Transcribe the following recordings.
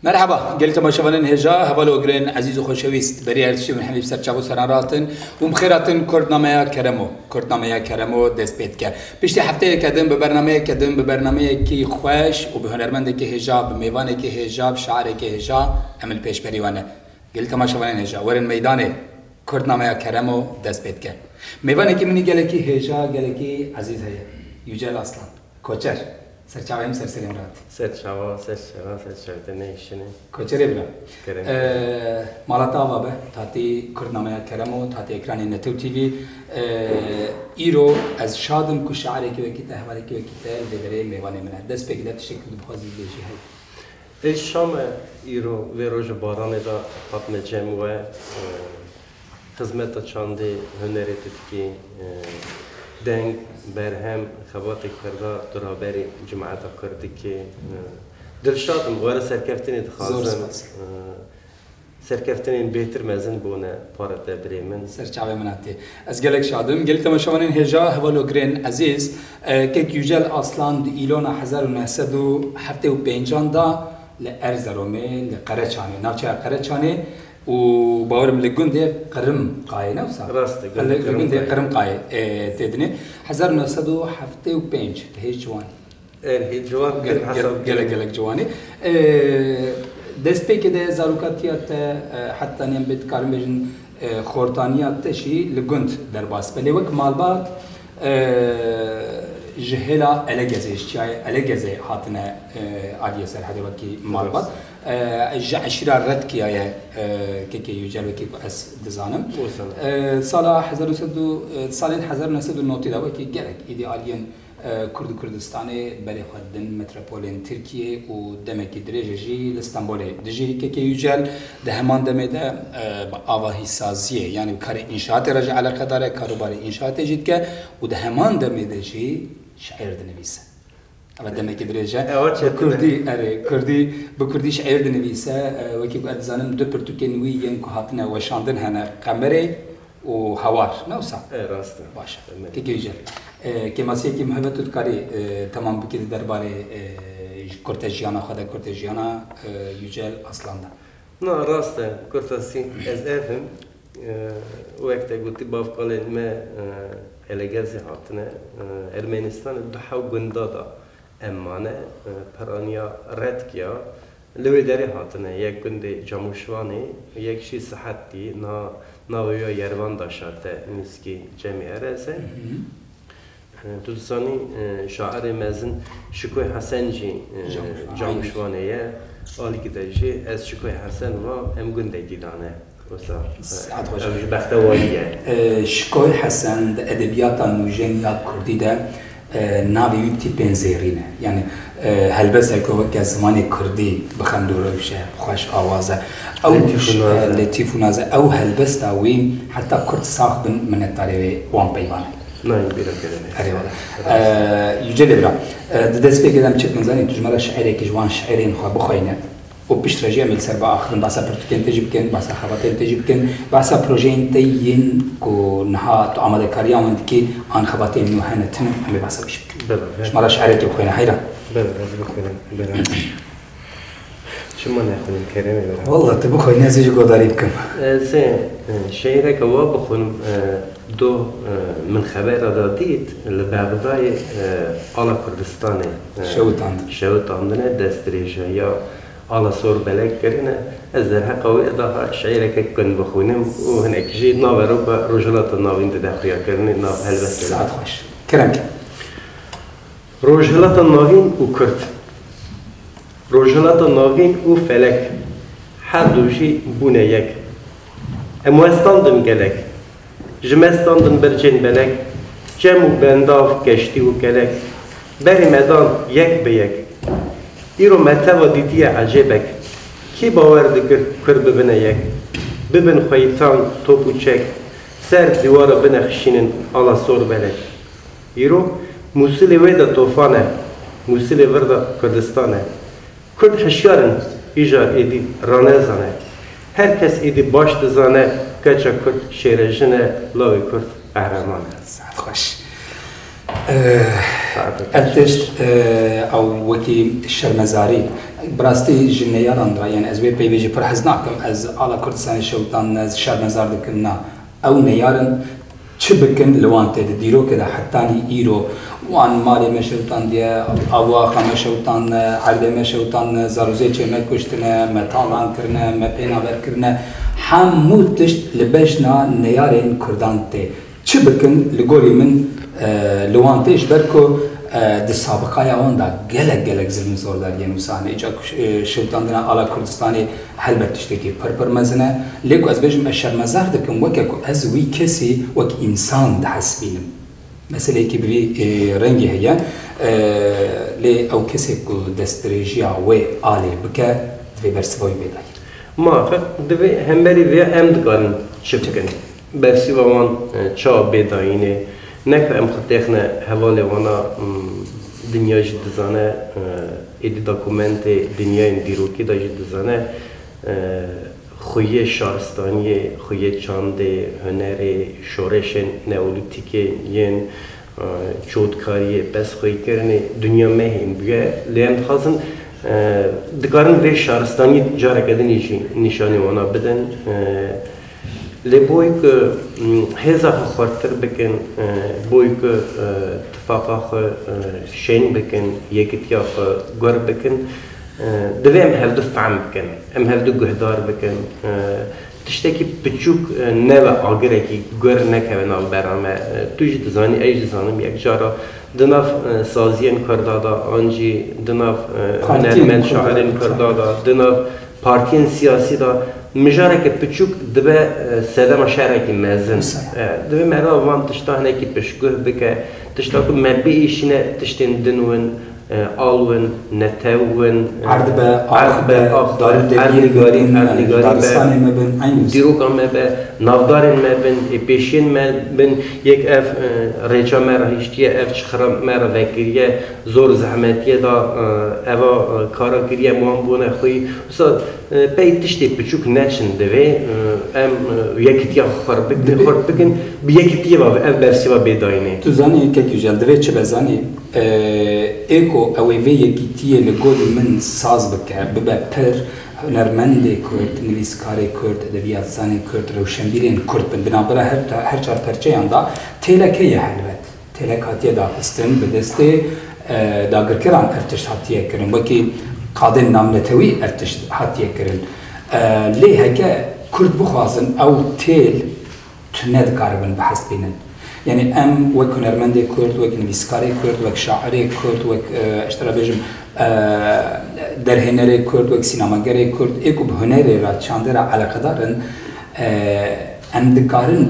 مرحبا قلت ما شوانن هجا هوا لوگرین عزیز و خوشویست بری هرچی من حبیب سرچاو سرانراتن و مخیراتن کردنامه کرمو دست بید کرد پشتی هفته کدم به برنامه کی خوش و به هنرمند کی هجا به میوان کی هجا شاعر کی هجا عمل پیش بریوانه قلت ما شوانن هجا ورن میدان کردنامه کرمو دست بید کرد میوان کی منی گله کی هجا گله کی عزیز هی یوجل اصلا کوچر سرچاویم سرسریم رات. سرچاوا تنیشنه. کوچری بلا. مالات آوا به تاتی کردنامه کرمو تاتی اکرانی نتو تیوی ایرو از شادم کشعری که وکیته حوالی که وکیته دبره میوانه منه دست بگیرد شکل بخوازی لیجی هی. الشام ایرو و روز بارانه دا حتم جمعه خدمت چنده هنری تکی دنگ برهم خواهد کرده درباره جماعت کردی که درشاتم وارد سرکفتنی دخوازم سرکفتنی بهتر مزن بونه پارت بریمن سرچاوی مناتی از گلک شادم گلت مشوانین هجا هوالو گرین عزیز که یوجل اصلا ایلون 1975 دا لارزرومه لقرچانی ناچه قرچانی و باورم لگونده قرم قای نوسا. راسته. لگونده قرم قای تدنی 1975 هیچ جوانی. هیچ جوان. گلک جوانی. دست پی که زاروکاتیات حتی نیم بید کارم بجن خورتانیات تشی لگوند در باس. ولی وقت مالبات جهلا الجزء چای الجزء هاتنا عادی سر هذا وقتی مالبات عشرة رد كيايا كي يجلو كي أس دزانم سال 1900 نوتي دوا كي جالك إيديالين كردستاني بلي خدن متروبولين تركيا ودمك درجي لإسطنبول دجي كي يجل دهمان دمه ده آواهي سازية يعني كار إنشاءات رجع على قدره كاروباري إنشاءات جد كه ودهمان دمه دجي شعر دنبيسه أبدا ما كدرجة كردي بكردي شعر دنبيسه وكيف قد زانم دو برتقاليين كهاتنا وشاندن هنا قمري وهوار نوسع. راست. باشه. كيجل كماسية كي مهبة تذكري تمام بكده دربارة كورتاجيانا خدا كورتاجيانا يجل أصلاً ده. نه راست كورتاسي از افهم وقت قلت بافقالين ما الجزء هاتنا أرمنستان دحاو جندادا أمانة برانيا ردكيا لو داري هاتنا يك جند جاموشواني يك شيء صحتي ناويا يروان داشته مسكي جميع رأسه تدرساني شاعر مازن شكوي حسن جي جاموشوانية قال كده شيء از شكوي حسن ما أم جند جدانه شكوي حسن أدبيات النوجينيات كردي ده نابي تي بنزيرينه يعني هل بس هيكون كزمان كردي بخندوره وشه خوش آوازه أو لطيف ونازه أو هل بس تاوين حتى كرد ساخ من التاريخ وان بيوانه نعم بيرم كده أيوة يجلب را دست بيجي دم شت منزاني تجمع شعري كجوان شعرين خو بخوينه وبيش رجع من سربا آخرين باسا برتكين تجيب كن باسا خباتين تجيب كن باسا بروجين تيين كو نها تو عمل كاريا وندكي عن خباتين نوحنا تن هم باسا بيش مش مرة شعرك بخوينا حيرة بلا شو ما ناخذ الكلام والله تبخوينا زيج قداري بكم زين شعرك هو بخون دو من خبر داديت اللي بعداي على كردستاني شوت عندنا دستريجة يا على صور بلاك كرنا الزرها قوي ضها شعيرك كن بخونم وهناك جي ناوي ربع رجلات الناوين تدخليا كرني ناو هلبس ساعات خوش كرمك رجلات الناوين وكرت رجلات الناوين وفلك حد وشي بنيك اموستاندن جلك جمستاندن برجين بلك جمو بنداف كشتي وكلك بري مدان يك بيك ایرو متوا دیدی عجیبک کی باور دکر کر ببینه یک ببین خیتان توپو چک سر دیوار بنخشینن آلا سور بلک ایرو موسیلی ویدا توفانه موسیلی وردا کردستانه کرد حشیارن ایجار ایدی رانزانه هر کس ایدی باش دزانه کچا کرد شیرجنه لاوی کرد قهرمانه سعد خوش ارتشت او وکی شرمزاری براستی جنیاران را یعنی از وی پیویجی پر حزناکم از آلا کردستان شوتان از شرمزار دکن نا او نیارن چه بکن لوانته دیرو که ده حتانی ایرو وان مالی مشوتان دیا آواخا مشوتان عرده مشوتان زاروزه چه مکشتنه مطالان کرنه مپیناور کرنه همو تشت لبشنا نیارین کردان ته چه بکن لگوری من لوانتش برکو د سابقه اون دا گلک زلم زور دار یعنی مثلا ایجا شوتان دنا آلا کردستانی هلبت تشتکی پر مزنه لیکو از بجم شرمزار دکم وکو از وی کسی وک انسان ده حسبینم مثلا که بری رنگی هیا لی او کسی کو دستریجیا و آلی بکه دوی برسوی بیدای ما دوی هم بری وی ام دکارن چپکن برسی وان چا بیداینه نکه ام خطیخنه حواله وانا دنیا جد دزانه ایدی داکومنت دنیا این دیروکی دا جد دزانه خویه شارستانی، خویه چانده، هنر شورشن نئولیتیکه ین چودکاری بس خوی کرنه دنیا مهم بیه لیم خواستن دکارن وی شارستانی جاره کدن نشانی وانا بدن لبوی که هزار خورتر بکن بوی که اتفاقا شین بکن یکیتیا گور بکن دوی ام هفدو فهم بکن ام هفدو گهدار بکن تشتکی بچوک نو آگره کی گور نکوین آل برامه توش دزانی ایج دزانم یک جارا دناف سازین کردادا آنجی دناف هنرمند شاعرین کردادا دناف پارتین سیاسی دا مجاره که پچوک دبه سلام شهر کی مزن دبه مرا وان تشتانه کی پشگه بکه تشتاکو مبیشینه تشتین دنون آلون نتاون عرض دار دنیگارین دارستانی مبن دیروکا مبن نافدارین مبن پیشین مبن یک اف ریچا مرا هشتیه اف چخرا مرا وکریه زور زحمتیه دا اوا کارا کریه موان بونه خوی وسا پی تشتی پچوک نچن دوی ام یکیتیا خورد بکن بی یکیتیا و اف برسی و بیداینه تو زانی که کجال دوی چه بزانی ایکو اوی یکیتیه لگولی من ساز بکه ببه پر هنرمنده کرد، نویسکاره کرد، ادبیات زنی کرد، روشنبیرین کرد بنابرای هر چهار پرچه دا تلکه هلوت تلک هاتیه دا هستن به دسته داگرکران ارتش هاتیه کرن وکی قادن نامنتوی ارتش هاتیه کرن لی هکه کرد بخوازن او تل تند کاربن بحث بینن يعني ام وك هنرمندي كرد وك نویسکاری كرد وك شاعري كرد وك اشترا بيجم درهنري كرد وك سينماگري كرد ايكو بهنري را چاندرا علاقه دارن ام دکارن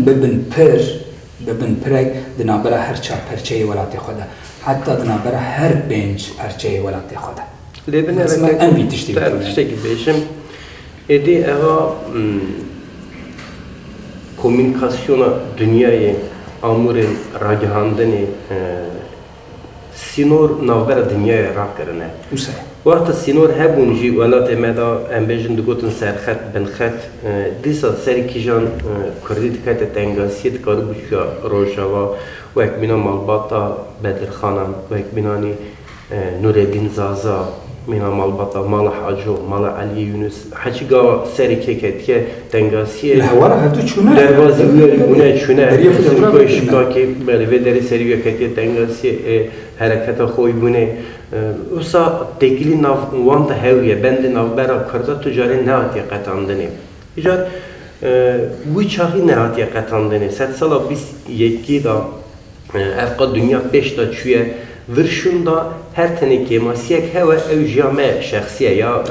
ببن پرک دنابرا هر چهار پرچه ولایت خدا حتی دنابرا هر پنج پرچه ولایت خدا لبن ام بیتشتی بیشم ایدی اوا کومونیکاسیون دنیای آمورین راگهاندنی سینور نوبر دنیای را کرده. وقت سینور هبونجی ولات مدا امبیجن دکتر سرخط بنخط دیسا سری کیجان کردی دکت تنگاسیت کارو بچه روجاوا و یک بینا مالباتا بدرخانم و یک بینانی نوردین زازا مینا مالباتا مال حاجو مال علی یونس حچی گاوا سری کیکتیه تنگاسیه الهوارا هفتو چونه دروازی ویاری بونه چونه سنکوی شکاکی بله و دری سری کیکتیه تنگاسیه حرکت خوی بونه اوسا تکیلی ناف وانت هویه بند ناف برا کرده تجاری نهاتی قطعاندنی ایجاد وی چاقی نهاتی قطعاندنی 100 سالا 21 دا افقا دنیا 5 دا چویه ورشوندا هر تنه کماسیک هوا او جامعه شخصیه یا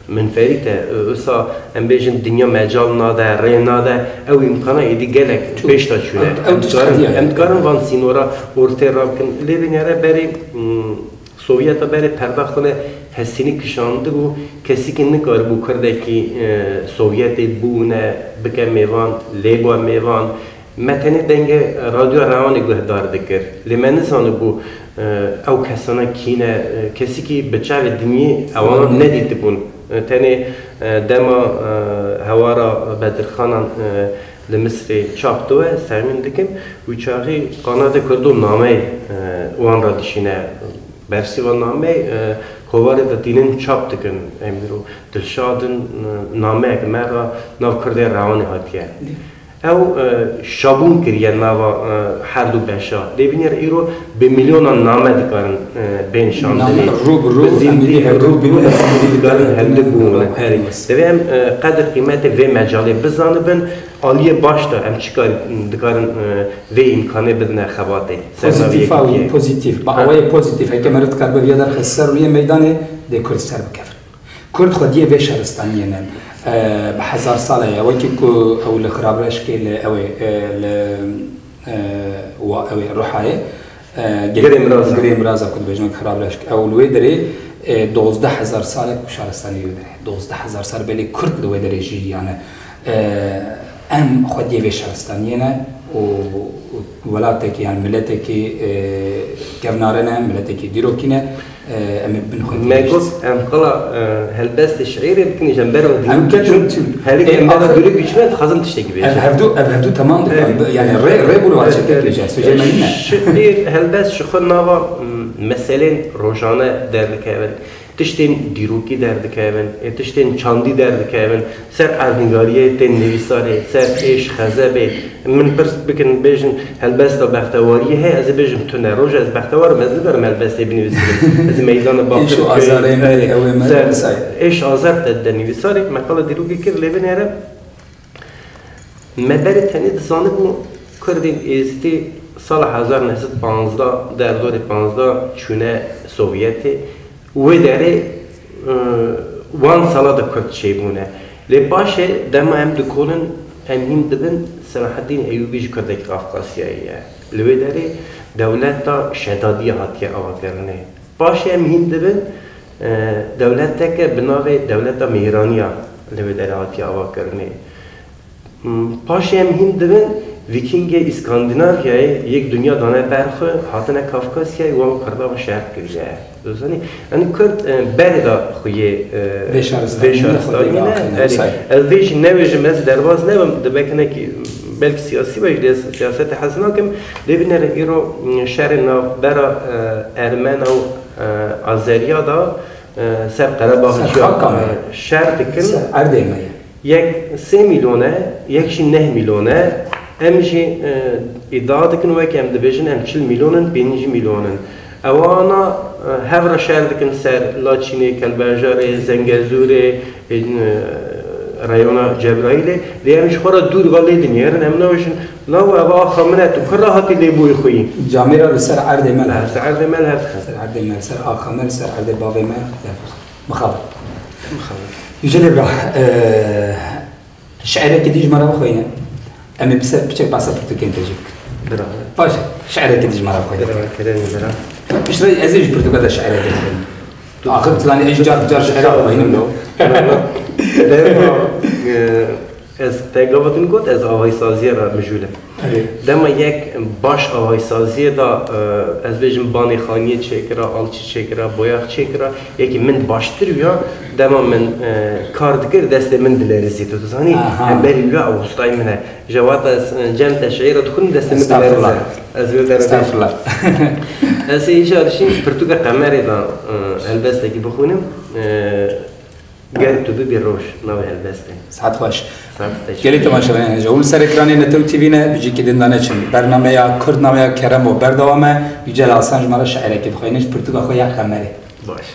منفریته اوسا ام بیجن دنیا مجال ناده ری ناده او امکانه ایدی گلک پیش تا چونه امتکارن وان سینورا ورته را بکن لیبینیاره بری سوویتا بری پرداختنه حسینی کشانده بو کسی که نکار بو کرده که سوویتی بونه بکه میوان لیبا میوان متنی دنگ رادیو روانی گهدار دکر لیمنه سانه بو او کسانه کینه کسی که بچه دنیی اوان ندیده بون تنی دما هوارا بدرخانان لمصر چاپتوه سرمین دکم و چاقی قنات کردو نامه وان را دشینه برسی و نامه خواره دینن چاپ دکن امیرو دلشادن نامه که مرا ناو کرده روانی هاتیه او شابون کریه ناو هر دو بشا دیبینیر ایرو به میلیون نامه دکارن بینشان دنی بزیندی رو دکارن هنده بونه دویم قدر قیمت و مجاله بزانه بن آلیه باشتا ام چیکار دکارن و امکانه بدن خواته پوزیتیف آوی پوزیتیف با آوای پوزیتیف که مرد کرد به در خسر روی میدان ده کرد سر بکفر کرد خودیه و شهرستانیه نه به 1000 ساله یا وقتی که اول خرابرش که اوی روحایه گریم رازا کد بجنگ خرابرش اولوی داره 12000 ساله شهرستانی داره 12000 سال بلی کرد لوی داره جی یعنی ام خودیه و شهرستانیه نه ولاتك يعني ملتك كفنارنا ملتك ديروكينا ام بنخد ما قلت ام قلا هالبست الشعيري بكني جنبره هذيك جنبره دولك بيشمل خزن تشتكي بيه هبدو تمام يعني ريبولو على شكل رجال سجمانينا شعير هالبست شخل نوا مثلا روجانا دركابن تشتين دیروکی درد کردن، تشتین چاندی درد کردن، سر ارنگاریه تن نویساره، سر ایش خزبه، من پرس بکن بیشن هالبست بختواریه هی از بیشم تو نروج از بختوار مزد دارم هالبست بنویسیم، از میدان باقی. ایش آزاره میری اوه مزد. ایش آزار تد نویساره، مقاله دیروکی کر لیون هرم. مبر تنید زانه بو کردیم ایستی سال 1915 در دور 15 چونه سوویتی و داره وان سالا دا کرد چی بونه. لباشه دم هم دکولن امین دبن صلاح الدین ایوبیش کرده که قفقاسیاییه. لوی داره دولت تا شدادی هاتیه آوادرنه. باشه امین دبن دولت که بناوی دولت تا میرانیا لوی داره هاتیه آوادرنه. باشه امین دبن ویکینگ اسکاندیناویای یک دنیا دانه برخو هاتنه کافکاسیای و کرده و شهر کریه. دوستانی، یعنی کرد بردا خویه وشارستانی نه. از ویش نویجم از درواز نبم دبکن که بلک سیاسی باید سیاست حسنا کم دیوینه ایرو شهر ناف برا ارمن و آذریا دا سر قرباغ شهر دکن. یک 3 میلیونه، یکشی 9 میلیونه. امشي ادعاء دكن وك ام دبيجن ام 40 مليون 5 مليون اوانا هفر شهر دكن سر لاچيني كلباجاري زنگزوري رايونا جبرائيل ليمش خورا دور غالي دنيارن ام نوشن لو ابا خمنات كراهتي لي بوي خوي جاميرا سر عرض مال سر عرض مال سر عرض مال سر اخمر سر عرض بابي مال مخابر يجلب شعرك ديج مره بخوينا أمي بس بتشك بعصب برتقال تجيك. برا. باش شعرك كديش مرة بخير. برا كلامي برا. إيش رأي أزيج برتقال شعرك كديش. آخر تلاني إيش جار شعرك وينهم لو. از تجربتون گفت از آوای سازی را مجوله. دم یک باش آوای سازی دا از بیشتر بانی خانی چکرا، آلچی چکرا، باید چکرا، یکی من باشتر یا دم من کار دکر دست من دلارزی تو زانی هم بری یا اوستای منه جوات از جمع تشعیر دخون دست من دلارزی. از ویدار استغفر از ایش آرشین پرتوگا قمری دا البسته کی بخونم. قال تبي بالروش ناوي هالبستين ساعات خوش قالت ما شاء الله جول سر اكراني نتو تي فينا بيجي كده دانشن برنامه يا كردنامه يا كرم و بردوامه يجي لاسانج مره شعره كده خوينش برتغا خويا خمري باش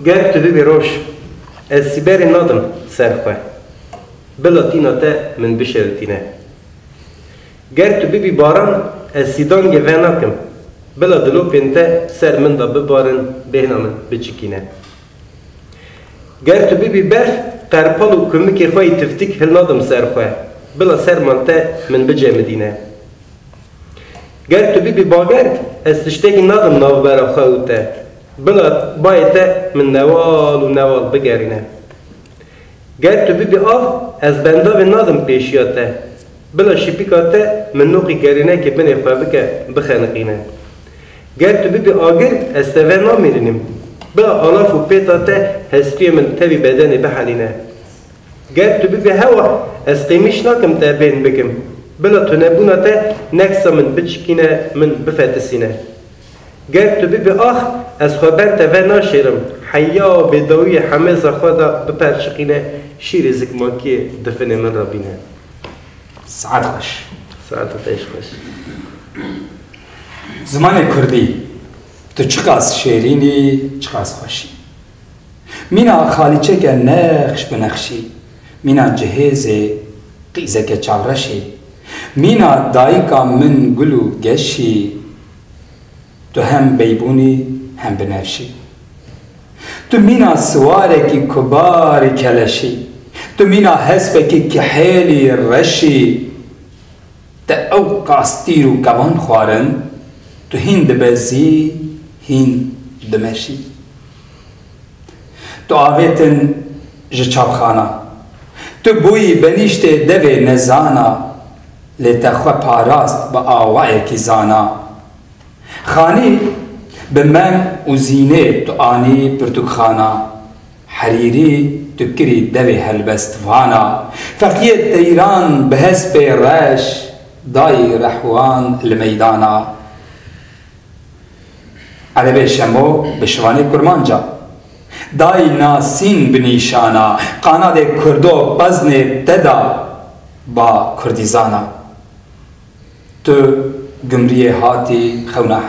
قال تبي بالروش السبار النظم سرخه بلاتينا تا من بشرتينا قال تبي بباران السيدان جفانكم بلا دلو بنتا سر من دا ببارن بهنا من بچكينا گر تو بی برف قرپال و کمکی خواهی تفتیک هل نادم سر خواه بلا سر منطه من بجه مدینه گر تو بی باگر از تشتگی نادم ناو برا خواه تا بلا بایته من نوال و نوال بگرینه گر تو بی آف از بنداو نادم پیشیاته بلا شیپیکاته من نوقی گرینه که بنی خواه بکه بخنقینه گر تو بی آگر از توه نامیرینیم بلا آلاف و پیتاته هسپی من تبی بدنی بحلینه گر تو ببی هوا از قیمیش نکم تا بین بکم بلا تو نبونا تا نکسا من بچکینه من بفتسینه گر تو ببی آخ از خبر تا و ناشیرم حیا و بدوی همه زخوادا بپرچقینه شیر زکماکی دفن من را بینه سعد خوش ساعت تایش خوش زمان کردی تو چقاس شیرینی چقاس خوشی مینا خالیچه که نقش بنقشی مینا جهیزه قیزه که چاورشی مینا دایکا من گلو گشی تو هم بیبونی هم بنفشی تو مینا سواره کی کباری کلشی تو مینا حسبه کی کحیلی رشی تا او قاستیر و کوان خوارن تو هین دبزی هین دمشی تو آویتن جچابخانا تو بوی بنیشت دوی نزانا لیتا خو پاراست با آوائی کی زانا خانی به من و زینه تو آنی پرتوخانا حریری تو کری دوی هلبست وانا فقیت تیران بهز پی رش دای رحوان المیدانا عربی شمو بشوانی کرمانجا دای ناسین بنیشانا قاناد کردو بزن تدا با کردیزانا تو گمری هاتی خونا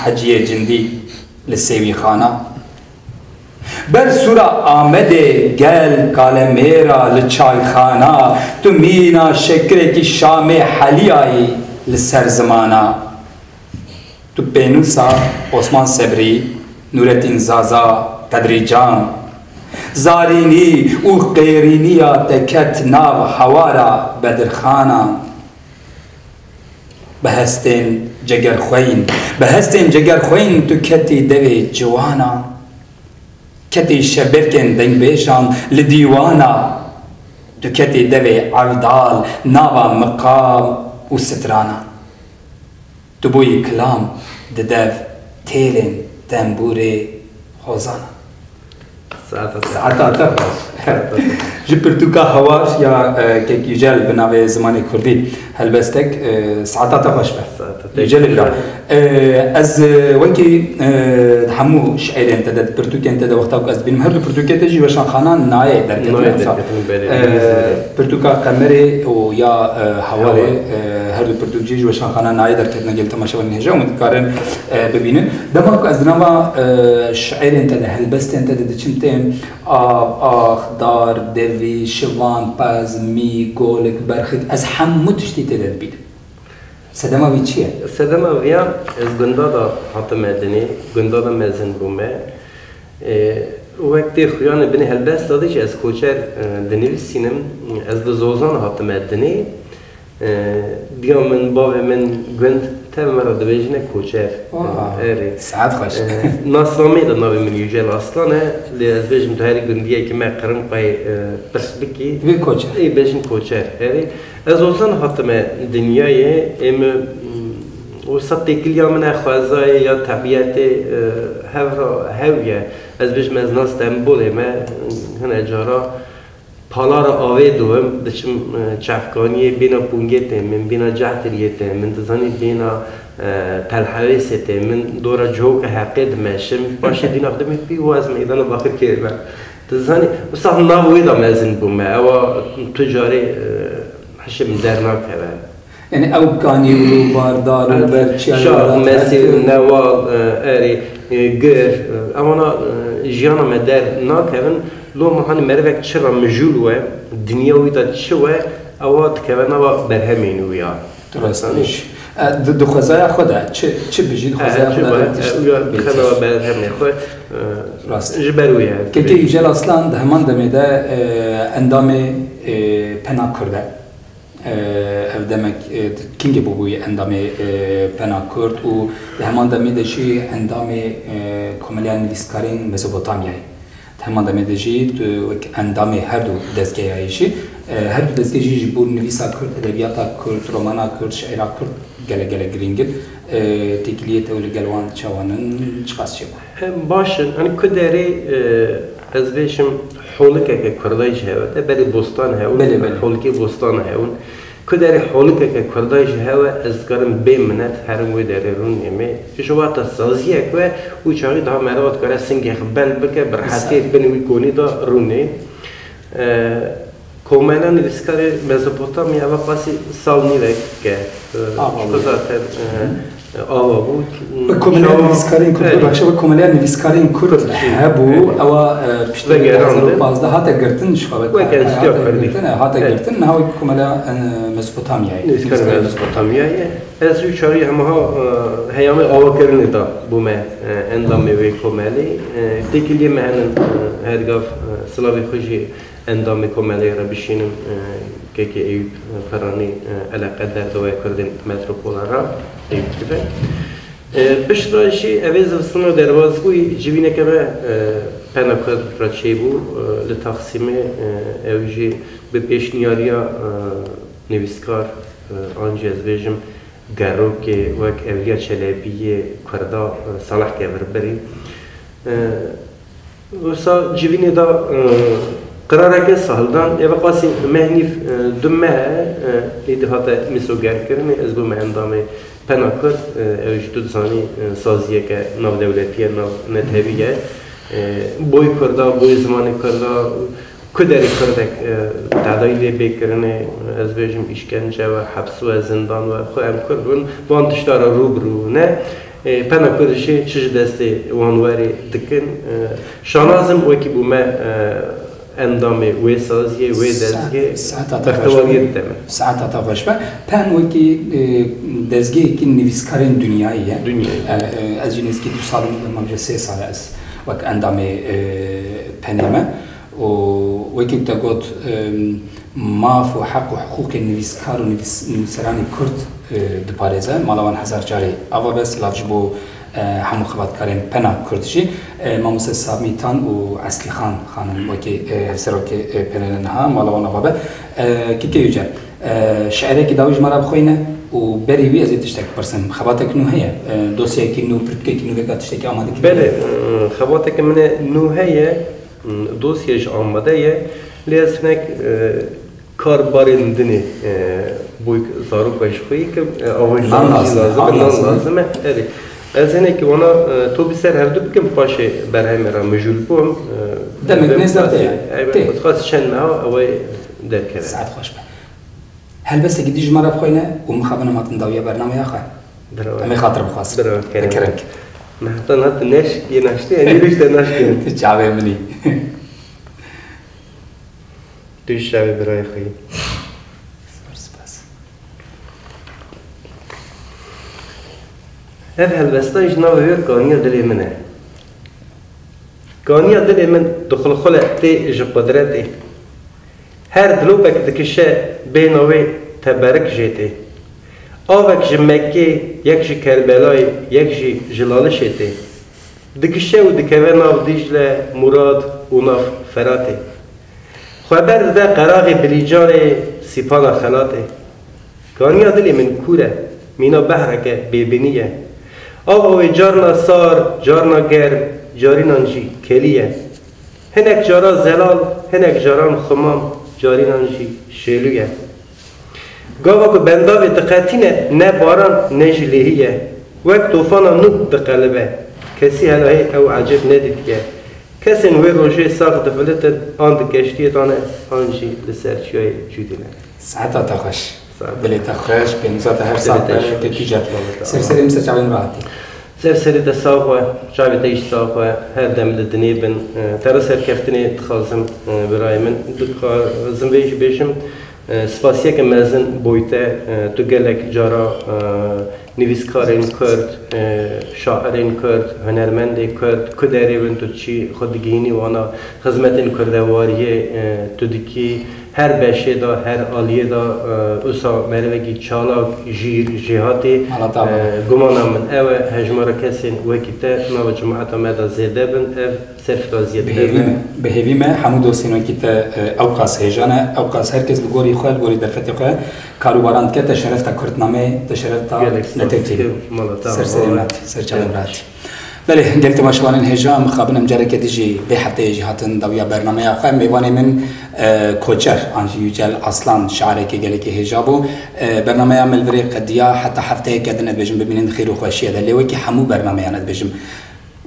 حجیه جندی لسیوی خانا بر سورا آمده گل کالمیرا لچای خانا تو مینا شکر کی شام حلی آئی لسر زمانا تو پینوسا عثمان صبری نورالدین زازا قدری جان زارینی او قیرینیا تکت ناو حوارا بدرخانا بهستین جگر خوین تو کتی دوی جوانا کتی شبرکن دنگ بیشان لدیوانا تو کتی دوی عردال ناوا مقام و سترانا تو بوی کلام ددف تیلن تنبوری خوزانا ساعتا جی پرتوکا هواش یا که یجل بناوی زمانی کردی هلبستک ساعتا تخش به یجل بلا از وکی همو شعر انت داد پرتوکا انت داد وقتا از بین هر دو پرتوکا تجی وشان خانان نایه در کتن پرتوکا قمری و یا حواله هر دو پرتوکا جی وشان خانان نایه در کتن گل تماشا و نهجا و متکارن ببینن دما از نوا شعر انت داد هلبست انت داد چمتن آخ دار دوی شوان پز می گولک برخد از همه تشتی تداد بید سدما وی چیه؟ سدما ویا از گندادا حتی مدنی گندادا مزن بومه وقتی خویان بنی هلبست دادیش از کوچر دنیل سینم از دزوزان حتی مدنی بیا من با من گند تم مرا دبیجنه کوچر ساعت خوش ناسرامی دا ناوی من یوجل اصلا لی از بیجم تو هری گندیه که من قرم قای پرس بکی وی کوچر ای بیجن کوچر از اوزان حتم دنیای ام وسط کلیا من خوازای یا طبیعت هویه از بیجم از ناس تنبوله من هنه جارا پالار آوی دوم دشم چفکانی بینا پونگیته من بینا جهتریته من دزانی بینا پلحویسته من دورا جوک حقید مشم باشه دینا خدمه بی و از میدان باخر کرده دزانی وصح ناوی دا مزن بومه او تجاری حشم در ناکره یعنی او کانی و باردار و برچی شاه مسیر نوال اری گر اما جیانا مدر ناکرن لو مهانی مروک چرا مجولوه دنیاوی دا چوه اواد که نوا برهمینویا درستانش دو خوزای خدا چه بجید خوزای خدا خدا برهمی خود جبرویه که که ایجل اصلا ده همان دمیده اندام پنا کرده او دمک کینگ بوی اندام پنا کرد و ده همان دمیده شی اندام کاملیان نویسکارین مسوپوتامیایی همان دمیده جی تو اندام هر دو دستگاه هایشی هر دو دستگاه جی بود نویسا کرد ادبیاتا کرد رومانا کرد شعرا کرد گله گرینگل تکلیت اول گلوان چوانن چقاس چه باشن. أنا كدري از بیشم حولك ككرداج هوا ده بري بوستان هوا حولك بوستان هوا كداري حولك ككرداج هوا أذكرم بمنات هرم ودارون يمي في شوات السازية كوا وشاري ده مرات كرا سنجح بن بك برحتي بن ويكوني ده روني كومانا نسكاري ميزوبوتاميا وقاسي سالني لك كذا بود كوماليان نویسکارین کرد باشه و کوماليان نویسکارین کرد هبو او پشتگی از بازده هاتا گرتن شخابت هاتا گرتن هاوی کوماليان مزبوطامیایی نویسکار مزبوطامیایی از او چاری همه ها هیامه آوا کرنه دا بومه اندامی وی کومالی دیکلی مهنن هرگاف سلاوی خوشی اندامی کومالی را بشینم که ایوب فرانی علاقه در دوای کردن متروپولا را ایوب کده پشتراشی اویز وستنو دروازگوی جوینه که به پناکد را چی بو لتقسیم اوجی به پیشنیاریا نویسکار آنجی از بیجم گرو که وک اولیا چلبی کردا صلاح که بربری وسا جوینه دا قراره که سالدان یه وقتی مهنیف دمه ایده هاته مسوگر کردن از بو مهندامه پناکر اوش دو زانی سازیه که ناو دولتیه ناو نتهویه بوی کرده بوی زمانی کرده کدری کرده تعدایلی بکرنه از بیشم işkence و حبس و زندان و خواهم کردن بانتشتار روبرو نه پناکرشی چیز دسته وانواری دکن شانازم وکی بومه اندامه وی سازیه وی دزگه بختواریت دمه ساعت تافش با پن وکی دزگه که نویسکارین دنیاییه از جنس که 2 سال ممجه 3 سال از وک اندامه پنیمه و وکی تقول ماف و حق و حقوق نویسکار و نویسران کرد دپارزه مالوان 1000 جاری اوا بس لاجبو همو خبرکاران پنا کردشی ماموس سامیتان و اصلی خانم وکی سرک پننها مالوان آبا کی یوجد شعری که داویج مرا بخوینه و بریوی از تشتک پرسم خبرتک نو هیا دوسیه که نو پرتکی که نو بگات تشتکی آماده کی بله خبرتک من نو هیا دوسیهش آماده یه لیاسنک کاربارندنی بوی زارو باش خویی که آواز لازمه از اینه که اونا تو بسر هر دو بکن پاشه برای مرا مجول بوم دمک نزده خواست چند ماه اوی در کرده ساعت خوش به هل بس که دیج مرا بخوینه و مخابنه ماتن داویه برنامه یا خواه امی خاطر بخواست بکرنک محتان هات نش یه نشته یعنی روشته نش کنید چاوه منی دوش شاوه برای خویی هذا هالبستاج ناوير كانيا دلي منه كانيا دلي من دخل خلق تي إج قدرتي هر دلوبك دكشة بينوي تبارك جيتي آوك جمكي يكشي كربلاي يكشي جلال شيتي دكشة ودكوه ناف ديجلة مراد وناف فراتي خبر ده قراغي بليجاري سيبانا خلاتي كانيا دلي من كورة مينا بحرك بيبنية آوه جارنا سار جارنا گرم جارینانجی کلیه هنک جارا زلال هنک جاران خمام جارینانجی شیلویه گاوا که بنداوی دقیقینه نه باران نه جلیهیه وقت توفانا نوب دقلبه کسی هلاهی او عجب ندیدیه کسی نوی روژه ساق دفلتر آن دکشتیه دانه آنجی لسرچیای جودینه ساعتا تخش بله تخش بینزات هر ساعت تکیجت سرسری مثل چاوین راحتی سرسری دساقه چاوی تیش ساقه هر دم دنی بن ترا سرکفتنی تخازم برای من زنبیش بیشم سپاسیه که مزن بویته تو گلک جارا نویسکارین کرد شاعرین کرد هنرمندی کرد کدری بن تو چی خودگینی وانا خدمتین کرده واریه تو دکی هر بشه دا هر آلیه دا اوسا مروگی چالاک جیر جهاتی گمانم من اوه هجمارا کسین وکیته نو جماعت آمده زیده بن او صرف رازیت به هیویمه همو دوستین وکیته اوقاس هیجانه اوقاس هرکس لگوری خواه لگوری در فتی خواه کاروباران که تشرف تا کردنامه تشرف تا نتیجه سرسری مرد سرچاله مرد بله قلت ما شوان هجام خابنم جرك ديجي بحتى يجي هاتن دويا برنامج آخر ميواني من كوتشر عنجي يجال أصلا شعرك جالك هجابو برنامج عمل فريق قديا حتى حفتة كدنا بيجم بمنين خير وخوشية ده اللي وكي حمو برنامج أنا بيجم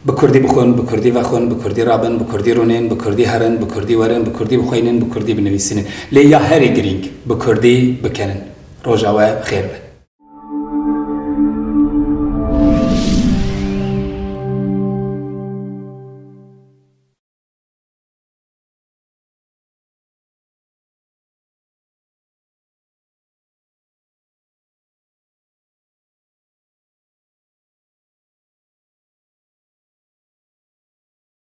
بكردي بخون بكردي وخون بكردي رابن بكردي رونين بكردي هرن بكردي ورن بكردي بخوينين بكردي بنويسين ليا هاري جرينج بكردي بكنن رجاء خير